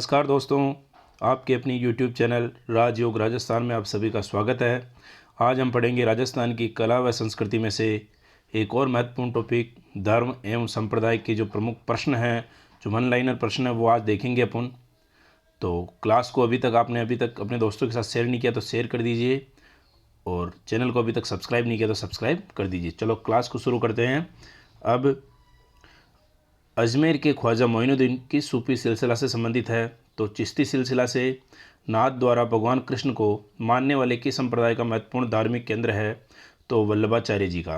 नमस्कार दोस्तों, आपके अपनी YouTube चैनल राजयोग राजस्थान में आप सभी का स्वागत है। आज हम पढ़ेंगे राजस्थान की कला व संस्कृति में से एक और महत्वपूर्ण टॉपिक धर्म एवं संप्रदाय के जो प्रमुख प्रश्न हैं, जो वन लाइनर प्रश्न है वो आज देखेंगे अपन। तो क्लास को अभी तक अपने दोस्तों के साथ शेयर नहीं किया तो शेयर कर दीजिए और चैनल को अभी तक सब्सक्राइब नहीं किया तो सब्सक्राइब कर दीजिए। चलो क्लास को शुरू करते हैं। अब अजमेर के ख्वाजा मोइनुद्दीन की सूफी सिलसिला से संबंधित है। तो चिश्ती सिलसिला से नाथ द्वारा भगवान कृष्ण को मानने वाले किस संप्रदाय का महत्वपूर्ण धार्मिक केंद्र है? तो वल्लभाचार्य जी का।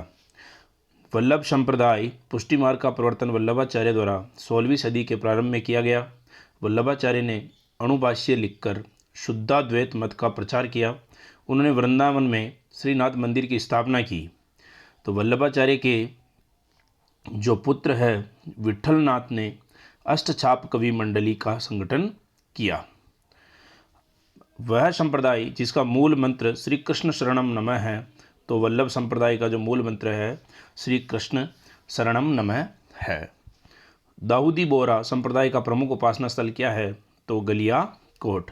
वल्लभ संप्रदाय पुष्टि मार्ग का प्रवर्तन वल्लभाचार्य द्वारा 16वीं सदी के प्रारंभ में किया गया। वल्लभाचार्य ने अणुभाष्य लिखकर शुद्धाद्वैत मत का प्रचार किया। उन्होंने वृंदावन में श्रीनाथ मंदिर की स्थापना की। तो वल्लभाचार्य के जो पुत्र है विठलनाथ ने अष्टछाप कवि मंडली का संगठन किया। वह संप्रदाय जिसका मूल मंत्र श्री कृष्ण शरणम नमः है। तो वल्लभ संप्रदाय का जो मूल मंत्र है श्री कृष्ण शरणम नमः है। दाऊदी बोहरा संप्रदाय का प्रमुख उपासना स्थल क्या है? तो गलिया कोट।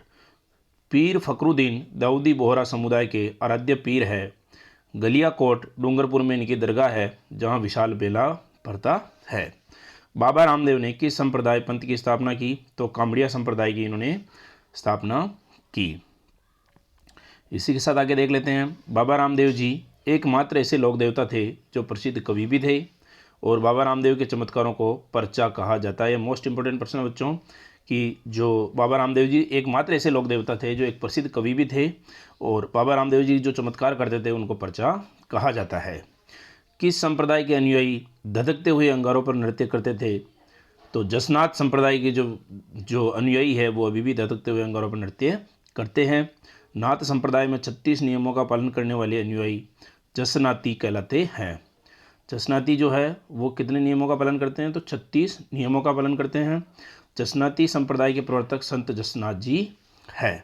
पीर फखरुद्दीन दाऊदी बोहरा समुदाय के आराध्य पीर है। गलिया कोट डूंगरपुर में इनकी दरगाह है जहाँ विशाल बेला पड़ता है। बाबा रामदेव ने किस संप्रदाय पंथ की स्थापना की? तो कामड़िया संप्रदाय की इन्होंने स्थापना की। इसी के साथ आगे देख लेते हैं। बाबा रामदेव जी एकमात्र ऐसे लोक देवता थे जो प्रसिद्ध कवि भी थे और बाबा रामदेव के चमत्कारों को पर्चा कहा जाता है। मोस्ट इंपोर्टेंट प्रश्न है बच्चों कि जो बाबा रामदेव जी एकमात्र ऐसे लोक देवता थे जो एक प्रसिद्ध कवि भी थे और बाबा रामदेव जी जो चमत्कार करते थे उनको पर्चा कहा जाता है। किस संप्रदाय के अनुयायी धधकते हुए अंगारों पर नृत्य करते थे? तो जसनाथ संप्रदाय के जो अनुयायी है वो अभी भी धधकते हुए अंगारों पर नृत्य करते हैं। नाथ संप्रदाय में 36 नियमों का पालन करने वाले अनुयायी जसनाती कहलाते हैं। जसनाती जो है वो कितने नियमों का पालन करते हैं? तो 36 नियमों का पालन करते हैं। जसनाती संप्रदाय के प्रवर्तक संत जसनाथ जी है।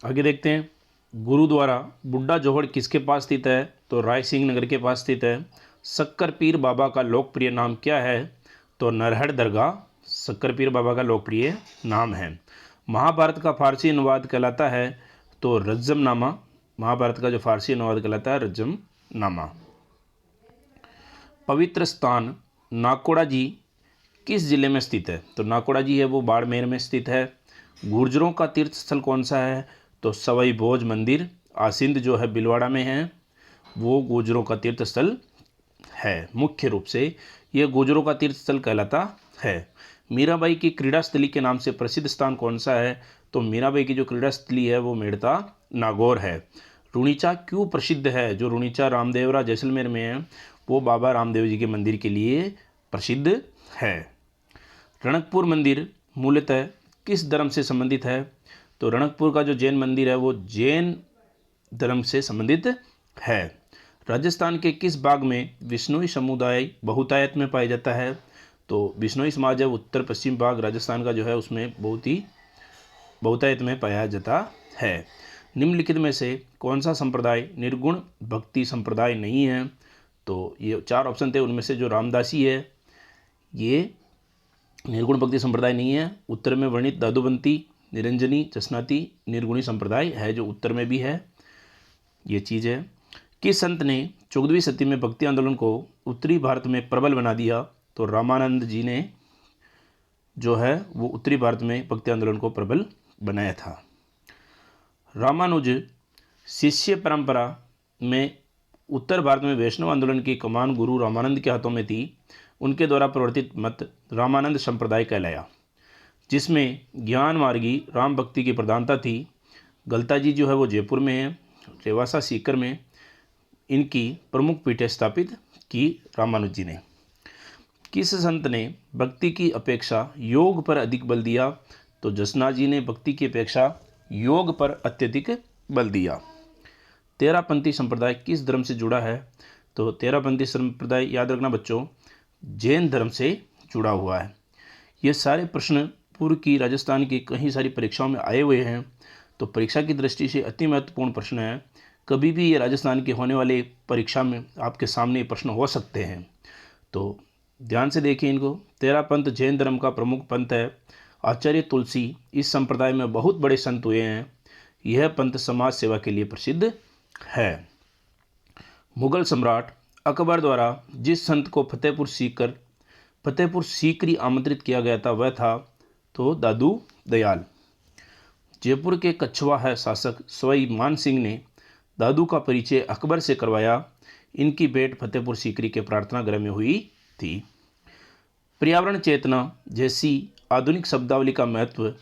आगे देखते हैं। गुरुद्वारा बुड्ढा जोहड़ किसके पास स्थित है? तो राय सिंह नगर के पास स्थित है। शक्कर पीर बाबा का लोकप्रिय नाम क्या है? तो नरहड़ दरगाह शक्कर पीर बाबा का लोकप्रिय नाम है। महाभारत का फारसी अनुवाद कहलाता है तो रज्जमनामा। महाभारत का जो फारसी अनुवाद कहलाता है रज्जमनामा। पवित्र स्थान नाकोड़ा जी किस जिले में स्थित है? तो नाकोड़ा जी है वो बाड़मेर में स्थित है। गुर्जरों का तीर्थ स्थल कौन सा है? तो सवाई भोज मंदिर आसिंद जो है बिलवाड़ा में है वो गुर्जरों का तीर्थ स्थल है। मुख्य रूप से ये गुर्जरों का तीर्थ स्थल कहलाता है। मीराबाई की क्रीड़ा स्थली के नाम से प्रसिद्ध स्थान कौन सा है? तो मीराबाई की जो क्रीड़ा स्थली है वो मेड़ता नागौर है। रुणीचा क्यों प्रसिद्ध है? जो रुणीचा रामदेवरा जैसलमेर में है वो बाबा रामदेव जी के मंदिर के लिए प्रसिद्ध है। रणकपुर मंदिर मूलतः किस धर्म से संबंधित है? तो रणकपुर का जो जैन मंदिर है वो जैन धर्म से संबंधित है। राजस्थान के किस भाग में विश्नोई समुदाय बहुतायत में पाया जाता है? तो विश्नोई समाज है उत्तर पश्चिम भाग राजस्थान का जो है उसमें बहुत ही बहुतायत में पाया जाता है। निम्नलिखित में से कौन सा संप्रदाय निर्गुण भक्ति संप्रदाय नहीं है? तो ये 4 ऑप्शन थे, उनमें से जो रामदासी है ये निर्गुण भक्ति संप्रदाय नहीं है। उत्तर में वर्णित दादूबंती निरंजनी जसनाती निर्गुणी संप्रदाय है जो उत्तर में भी है, ये चीज़ है। किस संत ने 14वीं सदी में भक्ति आंदोलन को उत्तरी भारत में प्रबल बना दिया? तो रामानंद जी ने जो है वो उत्तरी भारत में भक्ति आंदोलन को प्रबल बनाया था। रामानुज शिष्य परंपरा में उत्तर भारत में वैष्णव आंदोलन की कमान गुरु रामानंद के हाथों में थी। उनके द्वारा प्रवर्तित मत रामानंद संप्रदाय कहलाया जिसमें ज्ञान मार्गी राम भक्ति की प्रधानता थी। गलता जी जो है वो जयपुर में है। रेवासा सीकर में इनकी प्रमुख पीठें स्थापित की रामानुज जी ने। किस संत ने भक्ति की अपेक्षा योग पर अधिक बल दिया? तो जसनाथ जी ने भक्ति की अपेक्षा योग पर अत्यधिक बल दिया। तेरापंथी संप्रदाय किस धर्म से जुड़ा है? तो तेरापंथी संप्रदाय याद रखना बच्चों जैन धर्म से जुड़ा हुआ है। ये सारे प्रश्न पूर्व की राजस्थान की कई सारी परीक्षाओं में आए हुए हैं तो परीक्षा की दृष्टि से अति महत्वपूर्ण प्रश्न है। कभी भी ये राजस्थान के होने वाले परीक्षा में आपके सामने प्रश्न हो सकते हैं। तो ध्यान से देखिए इनको। तेरा पंथ जैन धर्म का प्रमुख पंथ है। आचार्य तुलसी इस संप्रदाय में बहुत बड़े संत हुए हैं। यह पंथ समाज सेवा के लिए प्रसिद्ध है। मुगल सम्राट अकबर द्वारा जिस संत को फतेहपुर सीकरी आमंत्रित किया गया था वह था तो दादू दयाल। जयपुर के कछवा है शासक सवाई मान सिंह ने दादू का परिचय अकबर से करवाया। इनकी भेंट फतेहपुर सीकरी के प्रार्थना गृह में हुई थी। पर्यावरण चेतना जैसी आधुनिक शब्दावली का महत्व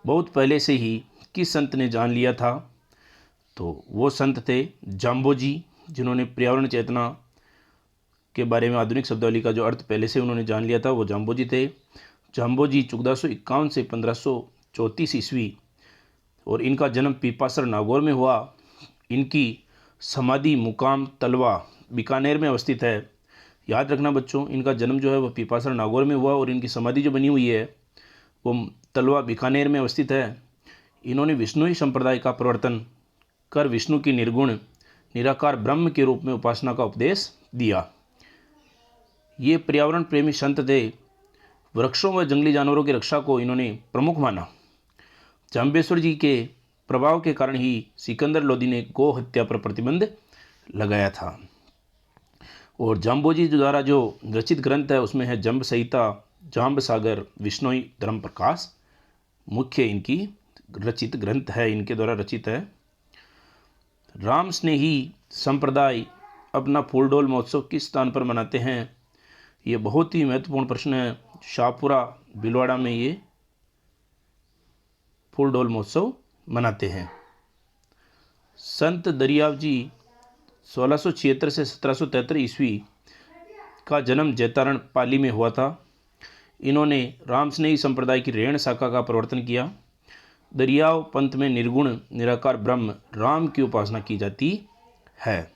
बहुत पहले से ही किस संत ने जान लिया था? तो वो संत थे जाम्बोजी, जिन्होंने पर्यावरण चेतना के बारे में आधुनिक शब्दावली का जो अर्थ पहले से उन्होंने जान लिया था, वो जाम्बोजी थे। जाम्बोजी 1451 से 1534 ईस्वी, और इनका जन्म पीपासर नागौर में हुआ। इनकी समाधि मुकाम तलवा बीकानेर में अवस्थित है। याद रखना बच्चों, इनका जन्म जो है वह पीपासर नागौर में हुआ और इनकी समाधि जो बनी हुई है वो तलवा बीकानेर में अवस्थित है। इन्होंने विष्णुई संप्रदाय का प्रवर्तन कर विष्णु की निर्गुण निराकार ब्रह्म के रूप में उपासना का उपदेश दिया। ये पर्यावरण प्रेमी संत थे। वृक्षों व जंगली जानवरों की रक्षा को इन्होंने प्रमुख माना। जाम्बेश्वर जी के प्रभाव के कारण ही सिकंदर लोदी ने गौ हत्या पर प्रतिबंध लगाया था। और जाम्बोजी द्वारा जो रचित ग्रंथ है उसमें है जंब संहिता, जाम्ब सागर, विष्णोई धर्म प्रकाश, मुख्य इनकी रचित ग्रंथ है, इनके द्वारा रचित है। राम स्नेही संप्रदाय अपना फूलडोल महोत्सव किस स्थान पर मनाते हैं? ये बहुत ही महत्वपूर्ण प्रश्न है। शाहपुरा भिलवाड़ा में ये फूलडोल महोत्सव मनाते हैं। संत दरियाव जी 1676 से 1773 ईस्वी का जन्म जैतारण पाली में हुआ था। इन्होंने रामस्नेही संप्रदाय की रेण शाखा का प्रवर्तन किया। दरियाव पंथ में निर्गुण निराकार ब्रह्म राम की उपासना की जाती है।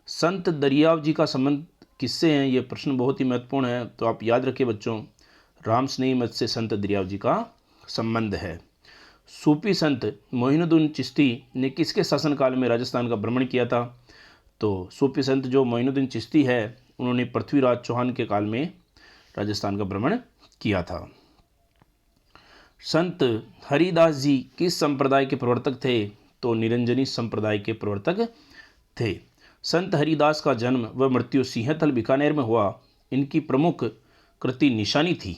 संत दरियाव जी का संबंध किससे है? ये प्रश्न बहुत ही महत्वपूर्ण है, तो आप याद रखिए बच्चों, रामस्नेही मत से संत दरियाव जी का संबंध है। सूफी संत मोइनुद्दीन चिश्ती ने किसके शासनकाल में राजस्थान का भ्रमण किया था? तो सूफी संत जो मोइनुद्दीन चिश्ती है उन्होंने पृथ्वीराज चौहान के काल में राजस्थान का भ्रमण किया था। संत हरिदास जी किस संप्रदाय के प्रवर्तक थे? तो निरंजनी संप्रदाय के प्रवर्तक थे। संत हरिदास का जन्म व मृत्यु सिंहथल बीकानेर में हुआ। इनकी प्रमुख कृति निशानी थी।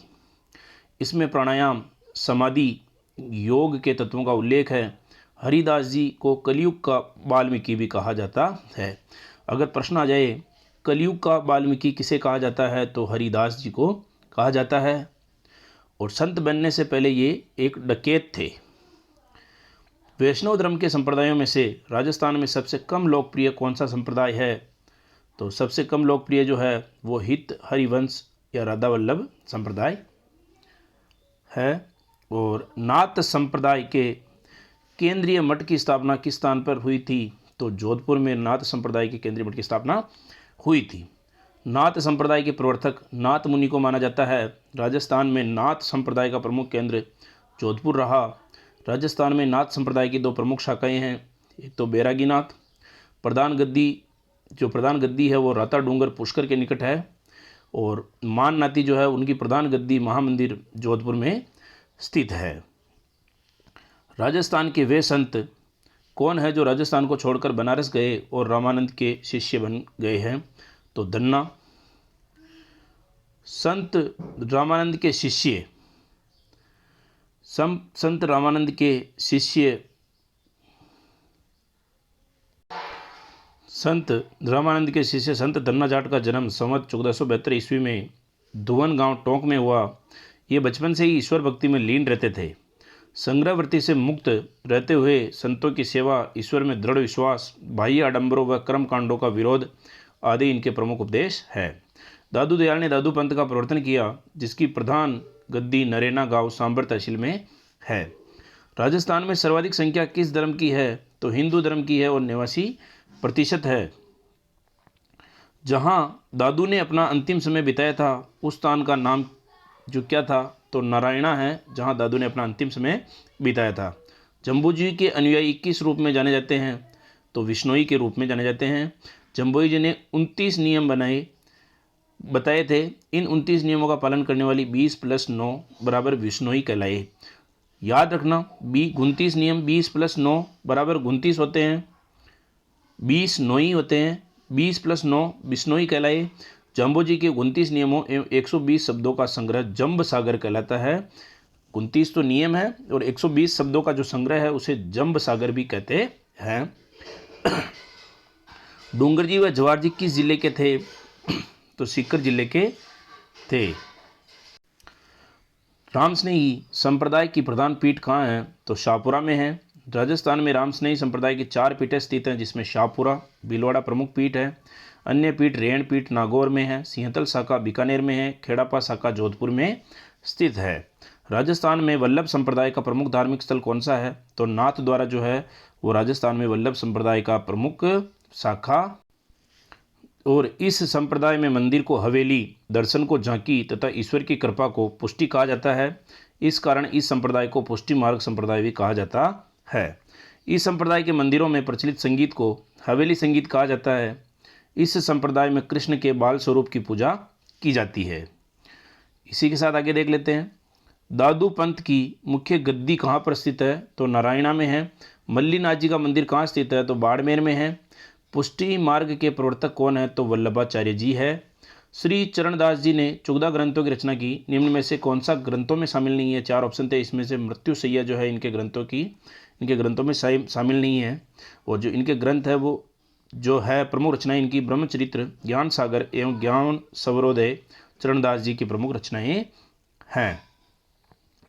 इसमें प्राणायाम, समाधि, योग के तत्वों का उल्लेख है। हरिदास जी को कलयुग का वाल्मीकि भी कहा जाता है। अगर प्रश्न आ जाए कलयुग का वाल्मीकि किसे कहा जाता है, तो हरिदास जी को कहा जाता है। और संत बनने से पहले ये एक डकैत थे। वैष्णव धर्म के संप्रदायों में से राजस्थान में सबसे कम लोकप्रिय कौन सा संप्रदाय है? तो सबसे कम लोकप्रिय जो है वो हित हरिवंश या राधा वल्लभ संप्रदाय है। और नाथ संप्रदाय के केंद्रीय मठ की स्थापना किस स्थान पर हुई थी? तो जोधपुर में नाथ संप्रदाय के केंद्रीय मठ की स्थापना हुई थी। नाथ संप्रदाय के प्रवर्तक नाथ मुनि को माना जाता है। राजस्थान में नाथ संप्रदाय का प्रमुख केंद्र जोधपुर रहा। राजस्थान में नाथ संप्रदाय की दो प्रमुख शाखाएं हैं। एक तो बैरागी नाथ, प्रधान गद्दी है वो राता डूंगर पुष्कर के निकट है। और मान नाती जो है उनकी प्रधान गद्दी महामंदिर जोधपुर में स्थित है। राजस्थान के वे संत कौन है जो राजस्थान को छोड़कर बनारस गए और रामानंद के शिष्य बन गए हैं? तो धन्ना। संत रामानंद के शिष्य संत धन्ना जाट का जन्म संवत 1472 ईस्वी में धुवन गांव टोंक में हुआ। ये बचपन से ही ईश्वर भक्ति में लीन रहते थे। संग्रहवृत्ति से मुक्त रहते हुए संतों की सेवा, ईश्वर में दृढ़ विश्वास, बाह्य आडंबरों व कर्म कांडों का विरोध आदि इनके प्रमुख उपदेश है। दादू दयाल ने दादू पंथ का प्रवर्तन किया, जिसकी प्रधान गद्दी नरेना गांव सांबर तहसील में है। राजस्थान में सर्वाधिक संख्या किस धर्म की है? तो हिंदू धर्म की है और 89% है। जहां दादू ने अपना अंतिम समय बिताया था उस स्थान का नाम जो क्या था? तो नारायणा है, जहां दादू ने अपना अंतिम समय बिताया था। जम्बूजी के अनुयायी किस रूप में जाने जाते हैं? तो विष्णोई के रूप में जाने जाते हैं। जम्बोई जी ने 29 नियम बनाए बताए थे। इन 29 नियमों का पालन करने वाली 20+9 बराबर विश्नोई कहलाए। याद रखना 29 नियम 20+9 बराबर 29 होते हैं, 20 नोई होते हैं, 20+9 बिश्नोई कहलाए। जम्बोजी के 29 नियमों एवं 120 शब्दों का संग्रह जम्ब सागर कहलाता है। 29 तो नियम है और 120 शब्दों का जो संग्रह है उसे जम्ब सागर भी कहते हैं। डूंगर जी व जवाहर जी किस जिले के थे? तो सीकर जिले के थे। रामस्नेही संप्रदाय की प्रधान पीठ कहाँ है? तो शाहपुरा में है। राजस्थान में रामस्नेही संप्रदाय की 4 पीठें स्थित हैं, जिसमें शाहपुरा भीलवाड़ा प्रमुख पीठ है। अन्य पीठ रेण पीठ नागौर में है, सिंहतल शाखा बीकानेर में है, खेड़ापा शाखा जोधपुर में स्थित है। राजस्थान में वल्लभ संप्रदाय का प्रमुख धार्मिक स्थल कौन सा है? तो नाथ द्वारा जो है वो राजस्थान में वल्लभ संप्रदाय का प्रमुख शाखा, और इस संप्रदाय में मंदिर को हवेली, दर्शन को झांकी तथा ईश्वर की कृपा को पुष्टि कहा जाता है। इस कारण इस संप्रदाय को पुष्टि मार्ग संप्रदाय भी कहा जाता है। इस संप्रदाय के मंदिरों में प्रचलित संगीत को हवेली संगीत कहा जाता है। इस संप्रदाय में कृष्ण के बाल स्वरूप की पूजा की जाती है। इसी के साथ आगे देख लेते हैं। दादू पंथ की मुख्य गद्दी कहाँ पर स्थित है? तो नारायणा में है। मल्लीनाथ जी का मंदिर कहाँ स्थित है? तो बाड़मेर में है। पुष्टि मार्ग के प्रवर्तक कौन है? तो वल्लभाचार्य जी है। श्री चरणदास जी ने 14 ग्रंथों की रचना की। निम्न में से कौन सा ग्रंथों में शामिल नहीं है? 4 ऑप्शन थे, इसमें से मृत्युशैया जो है इनके ग्रंथों में शामिल नहीं है। और जो इनके ग्रंथ है वो जो है प्रमुख रचनाएं इनकी ब्रह्मचरित्र, ज्ञान सागर एवं ज्ञान सवरोदय चरणदास जी की प्रमुख रचनाएं हैं।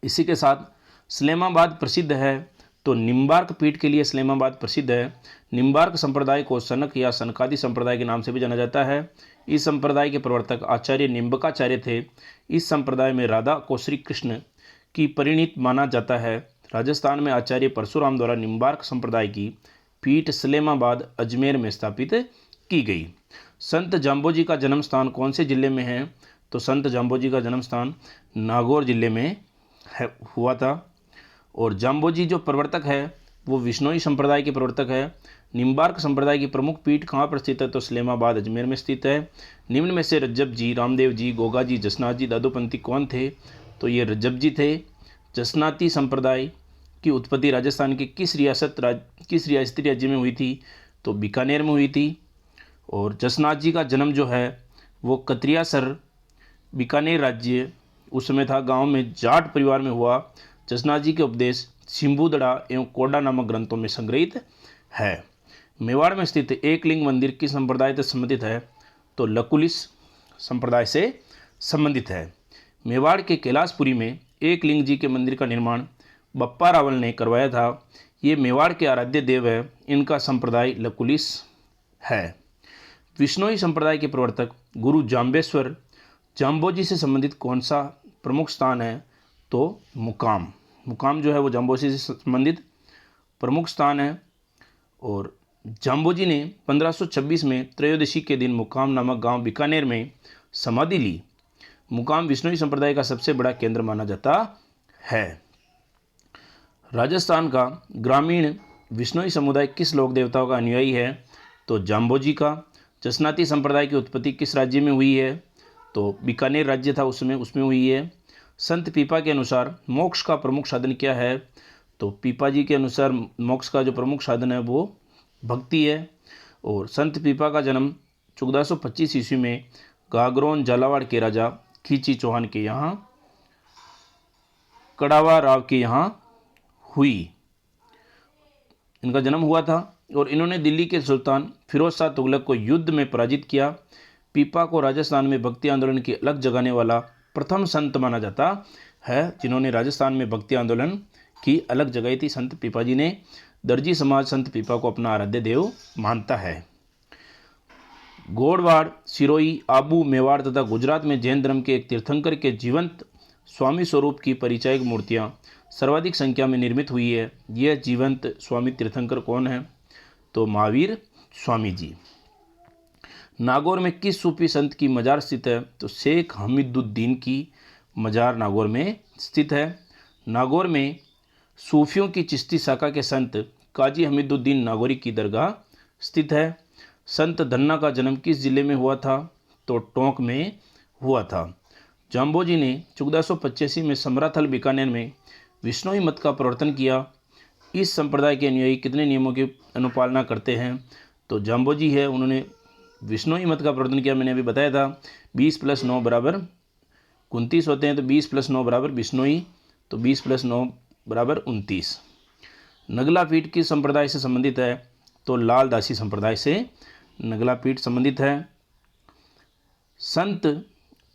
इसी के साथ सलेमाबाद प्रसिद्ध है। तो निम्बार्क पीठ के लिए सलेमाबाद प्रसिद्ध है। निम्बार्क संप्रदाय को सनक या सनकादि संप्रदाय के नाम से भी जाना जाता है। इस संप्रदाय के प्रवर्तक आचार्य निम्बकाचार्य थे। इस संप्रदाय में राधा को श्री कृष्ण की परिणीत माना जाता है। राजस्थान में आचार्य परशुराम द्वारा निम्बार्क संप्रदाय की पीठ सलेमाबाद अजमेर में स्थापित की गई। संत जाम्बोजी का जन्म स्थान कौन से जिले में है? तो संत जाम्बोजी का जन्म स्थान नागौर जिले में हुआ था। और जाम्बोजी जो प्रवर्तक है वो विश्नोई संप्रदाय के प्रवर्तक है। निम्बार्क संप्रदाय की प्रमुख पीठ कहाँ पर स्थित है? तो सलेमाबाद अजमेर में स्थित है। निम्न में से रज्जब जी, रामदेव जी, गोगा जी, जसनाथ जी दादूपंथी कौन थे? तो ये रज्जब जी थे। जसनाती संप्रदाय की उत्पत्ति राजस्थान के किस रियासती राज्य में हुई थी? तो बीकानेर में हुई थी। और जसनाथ जी का जन्म जो है वो कतरियासर बीकानेर राज्य उस समय था, गांव में जाट परिवार में हुआ। जसनाथ जी के उपदेश सिंबुदड़ा एवं कोडा नामक ग्रंथों में संग्रहित है। मेवाड़ में स्थित एक लिंग मंदिर किस संप्रदाय से संबंधित है? तो लकुलिस संप्रदाय से संबंधित है। मेवाड़ के कैलाशपुरी में एक लिंग जी के मंदिर का निर्माण बप्पा रावल ने करवाया था। ये मेवाड़ के आराध्य देव है। इनका संप्रदाय लकुलिस है। विश्नोई संप्रदाय के प्रवर्तक गुरु जाम्बेश्वर जाम्बोजी से संबंधित कौन सा प्रमुख स्थान है? तो मुकाम जो है वो जाम्बोजी से संबंधित प्रमुख स्थान है। और जाम्बोजी ने 1526 में त्रयोदशी के दिन मुकाम नामक गांव बीकानेर में समाधि ली। मुकाम विश्नोई संप्रदाय का सबसे बड़ा केंद्र माना जाता है। राजस्थान का ग्रामीण विश्नोई समुदाय किस लोक देवताओं का अनुयायी है? तो जाम्बोजी का। जसनाती संप्रदाय की उत्पत्ति किस राज्य में हुई है? तो बीकानेर राज्य था उसमें हुई है। संत पीपा के अनुसार मोक्ष का प्रमुख साधन क्या है? तो पीपा जी के अनुसार मोक्ष का जो प्रमुख साधन है वो भक्ति है। और संत पीपा का जन्म 1425 ईस्वी में गागरोन झालावाड़ के राजा खींची चौहान के यहाँ कड़ावा राव के यहाँ हुई, इनका जन्म हुआ था। और इन्होंने दिल्ली के सुल्तान फिरोज शाह तुगलक को युद्ध में पराजित किया। पीपा को राजस्थान में भक्ति आंदोलन की अलग जगाने वाला प्रथम संत माना जाता है, जिन्होंने राजस्थान में भक्ति आंदोलन की अलग जगाई थी। संत पीपा जी ने दर्जी समाज संत पीपा को अपना आराध्य देव मानता है। गोड़वाड़, सिरोही, आबू, मेवाड़ तथा गुजरात में जैन धर्म के एक तीर्थंकर के जीवंत स्वामी स्वरूप की परिचायक मूर्तियां सर्वाधिक संख्या में निर्मित हुई है। यह जीवंत स्वामी तीर्थंकर कौन है? तो महावीर स्वामी जी। नागौर में किस सूफी संत की मजार स्थित है? तो शेख हमीदुद्दीन की मजार नागौर में स्थित है। नागौर में सूफियों की चिश्ती शाखा के संत काजी हमीदुद्दीन नागौरी की दरगाह स्थित है। संत धन्ना का जन्म किस जिले में हुआ था? तो टोंक में हुआ था। जाम्बोजी ने 1485 में समराथल बीकानेर में विश्नोई मत का प्रवर्तन किया। इस संप्रदाय के अनुयायी कितने नियमों की अनुपालना करते हैं? तो जाम्बोजी है, उन्होंने विश्नोई मत का प्रवर्तन किया। मैंने अभी बताया था 20 + 9 = 29 होते हैं, तो 20 + 9 = बिश्नोई, तो 20 + 9 = 29। नगला पीठ किस संप्रदाय से संबंधित है? तो लाल दासी संप्रदाय से नगला पीठ संबंधित है। संत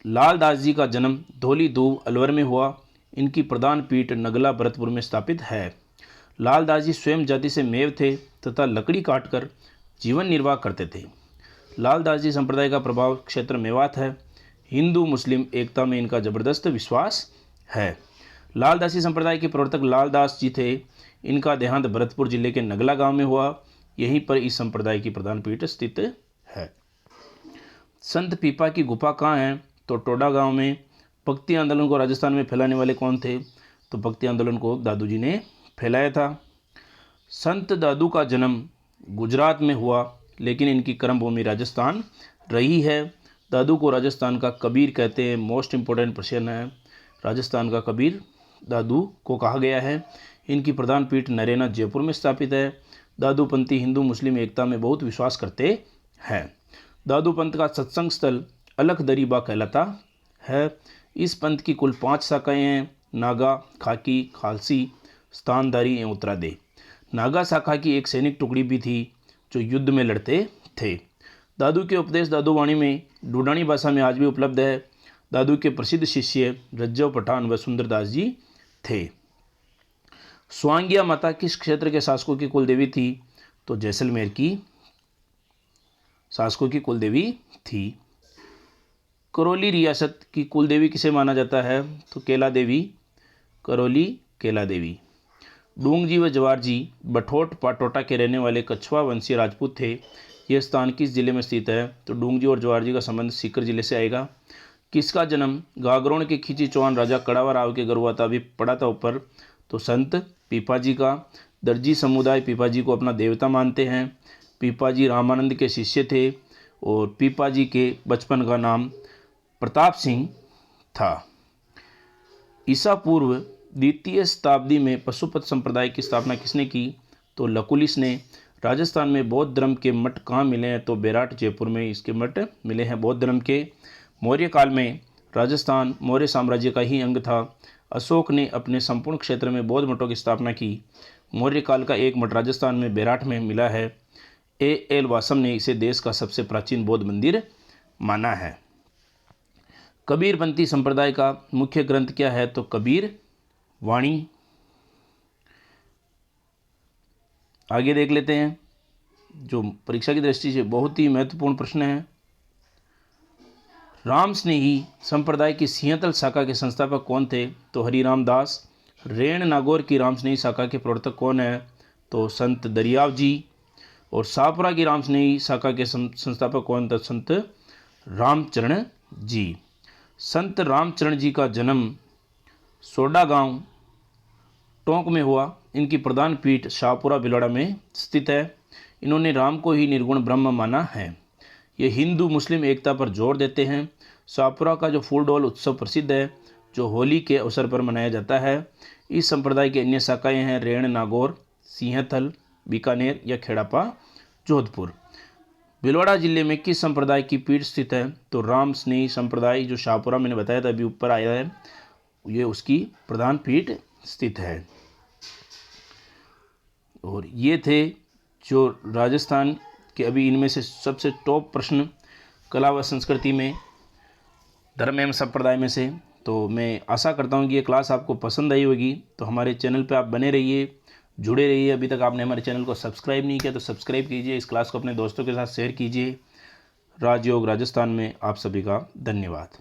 लाल दास जी का जन्म धौली दूब अलवर में हुआ। इनकी प्रधान पीठ नगला भरतपुर में स्थापित है। लाल दास जी स्वयं जाति से मेव थे तथा लकड़ी काटकर जीवन निर्वाह करते थे। लाल दास जी संप्रदाय का प्रभाव क्षेत्र मेवात है। हिंदू मुस्लिम एकता में इनका जबरदस्त विश्वास है। लाल दासी संप्रदाय के प्रवर्तक लाल दास जी थे। इनका देहांत भरतपुर जिले के नगला गांव में हुआ। यहीं पर इस संप्रदाय की प्रधान पीठ स्थित है। संत पीपा की गुफा कहाँ है? तो टोडा गांव में। भक्ति आंदोलन को राजस्थान में फैलाने वाले कौन थे? तो भक्ति आंदोलन को दादू जी ने फैलाया था। संत दादू का जन्म गुजरात में हुआ, लेकिन इनकी कर्मभूमि राजस्थान रही है। दादू को राजस्थान का कबीर कहते हैं। मोस्ट इम्पोर्टेंट प्रश्न है, राजस्थान का कबीर दादू को कहा गया है। इनकी प्रधान पीठ नरेना जयपुर में स्थापित है। दादू पंथी हिंदू मुस्लिम एकता में बहुत विश्वास करते हैं। दादू पंथ का सत्संग स्थल अलख दरीबा कहलाता है। इस पंथ की कुल 5 शाखाएं हैं: नागा, खाकी, खालसी, स्थानधारी एवं उत्तरादे। नागा शाखा की एक सैनिक टुकड़ी भी थी जो युद्ध में लड़ते थे। दादू के उपदेश दादू वाणी में डूडानी भाषा में आज भी उपलब्ध है। दादू के प्रसिद्ध शिष्य रज्जव पठान व सुंदरदास जी थे। स्वांगिया माता किस क्षेत्र के शासकों की कुलदेवी थी? तो जैसलमेर की शासकों की कुलदेवी थी। करौली रियासत की कुलदेवी किसे माना जाता है? तो केला देवी, करौली केला देवी। डूंगजी व जवार जी बठोट पाटोटा के रहने वाले कछवा वंशीय राजपूत थे। यह स्थान किस जिले में स्थित है? तो डूंगजी और जवार जी का संबंध सीकर जिले से आएगा। किसका जन्म गागरोण के खींची चौहान राजा कड़ावा राव के घर हुआ था? अभी पढ़ा था ऊपर। तो संत पीपाजी का। दर्जी समुदाय पीपाजी को अपना देवता मानते हैं। पीपाजी रामानंद के शिष्य थे और पीपाजी के बचपन का नाम प्रताप सिंह था। ईसा पूर्व 2वीं शताब्दी में पशुपत संप्रदाय की स्थापना किसने की? तो लकुलिस ने। राजस्थान में बौद्ध धर्म के मठ कहाँ मिले हैं? तो बेराट जयपुर में इसके मठ मिले हैं बौद्ध धर्म के। मौर्य काल में राजस्थान मौर्य साम्राज्य का ही अंग था। अशोक ने अपने संपूर्ण क्षेत्र में बौद्ध मठों की स्थापना की। मौर्य काल का एक मठ राजस्थान में बेराट में मिला है। A.L. वासम ने इसे देश का सबसे प्राचीन बौद्ध मंदिर माना है। कबीरपंथी संप्रदाय का मुख्य ग्रंथ क्या है? तो कबीर वाणी। आगे देख लेते हैं, जो परीक्षा की दृष्टि से बहुत ही महत्वपूर्ण प्रश्न है। राम स्नेही संप्रदाय की सिंहतल शाखा के संस्थापक कौन थे? तो हरिराम दास। रेण नागौर की राम स्नेही शाखा के प्रवर्तक कौन है? तो संत दरियाव जी। और शाहपुरा की राम स्नेही शाखा के संस्थापक कौन था? संत रामचरण जी। संत रामचरण जी का जन्म सोडा गांव टोंक में हुआ। इनकी प्रधान पीठ शाहपुरा भिलवाड़ा में स्थित है। इन्होंने राम को ही निर्गुण ब्रह्म माना है। ये हिंदू मुस्लिम एकता पर जोर देते हैं। शाहपुरा का जो फूलडोल उत्सव प्रसिद्ध है, जो होली के अवसर पर मनाया जाता है। इस संप्रदाय की अन्य शाखाएं हैं रेण नागौर, सिंहथल, बीकानेर या खेड़ापा, जोधपुर। भिलवाड़ा जिले में किस संप्रदाय की पीठ स्थित है? तो राम स्नेही संप्रदाय, जो शाहपुरा मैंने बताया था अभी ऊपर आया है, ये उसकी प्रधान पीठ स्थित है। और ये थे जो राजस्थान के अभी इनमें से सबसे टॉप प्रश्न कला व संस्कृति में धर्म एवं संप्रदाय में से। तो मैं आशा करता हूँ कि ये क्लास आपको पसंद आई होगी। तो हमारे चैनल पे आप बने रहिए, जुड़े रहिए। अभी तक आपने हमारे चैनल को सब्सक्राइब नहीं किया तो सब्सक्राइब कीजिए। इस क्लास को अपने दोस्तों के साथ शेयर कीजिए। राजयोग राजस्थान में आप सभी का धन्यवाद।